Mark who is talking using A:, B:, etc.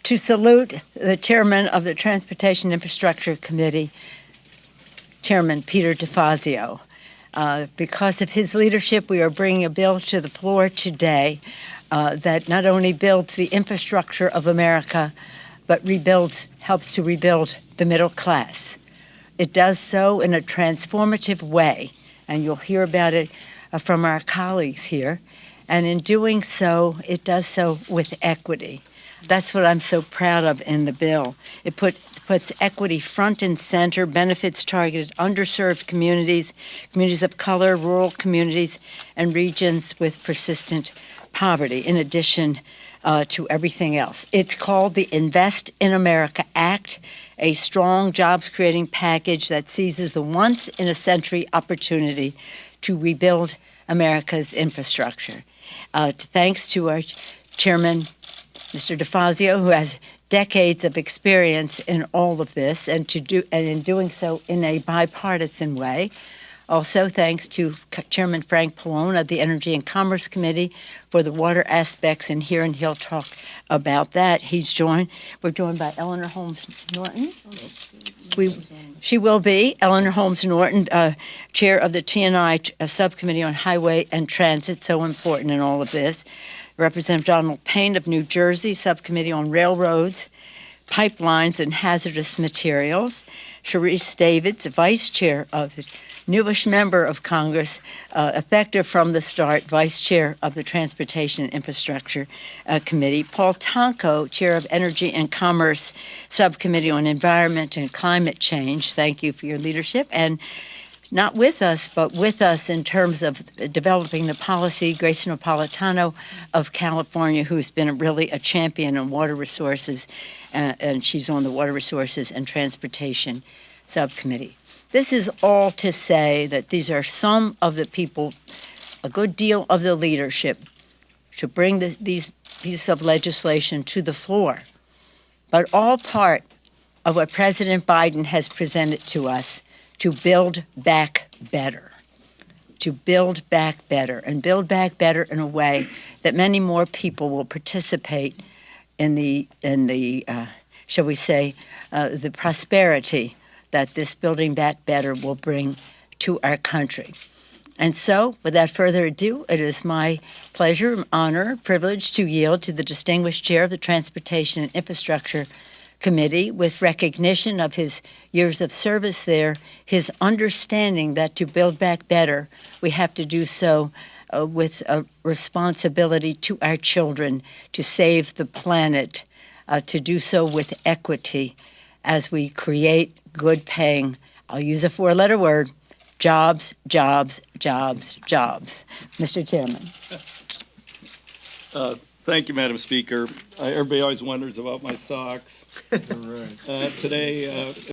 A: to salute the chairman of the Transportation Infrastructure Committee, Chairman Peter DeFazio. Because of his leadership, we are bringing a bill to the floor today that not only builds the infrastructure of America, but helps to rebuild the middle class. It does so in a transformative way, and you'll hear about it from our colleagues here. And in doing so, it does so with equity. That's what I'm so proud of in the bill. It puts equity front and center, benefits targeted underserved communities, communities of color, rural communities, and regions with persistent poverty, in addition to everything else. It's called the Invest in America Act, a strong jobs-creating package that seizes the once-in-a-century opportunity to rebuild America's infrastructure. Thanks to our chairman, Mr. DeFazio, who has decades of experience in all of this, and in doing so in a bipartisan way. Also, thanks to Chairman Frank Pallone of the Energy and Commerce Committee for the water aspects, and he'll talk about that. We're joined by Eleanor Holmes Norton. She will be Eleanor Holmes Norton, chair of the T&I Subcommittee on Highway and Transit, so important in all of this. Representative Donald Payne of New Jersey, Subcommittee on Railroads, Pipelines, and Hazardous Materials. Sharice Davids, Vice Chair of the newish member of Congress, effective from the start, Vice Chair of the Transportation and Infrastructure Committee. Paul Tonko, Chair of Energy and Commerce Subcommittee on Environment and Climate Change. Thank you for your leadership. And not with us, but with us in terms of developing the policy, Grace Napolitano of California, who's been really a champion in water resources, and she's on the Water Resources and Transportation Subcommittee. This is all to say that these are some of the people, a good deal of the leadership, to bring these pieces of legislation to the floor, but all part of what President Biden has presented to us to build back better, and build back better in a way that many more people will participate in the shall we say, the prosperity that this building back better will bring to our country. And so, without further ado, it is my pleasure, honor, privilege to yield to the distinguished chair of the Transportation and Infrastructure Committee, with recognition of his years of service there, his understanding that to build back better, we have to do so with a responsibility to our children, to save the planet, to do so with equity as we create good paying, I'll use a four-letter word, jobs, jobs, jobs, jobs. Mr. Chairman.
B: Thank you, Madam Speaker. Everybody always wonders about my socks. Today,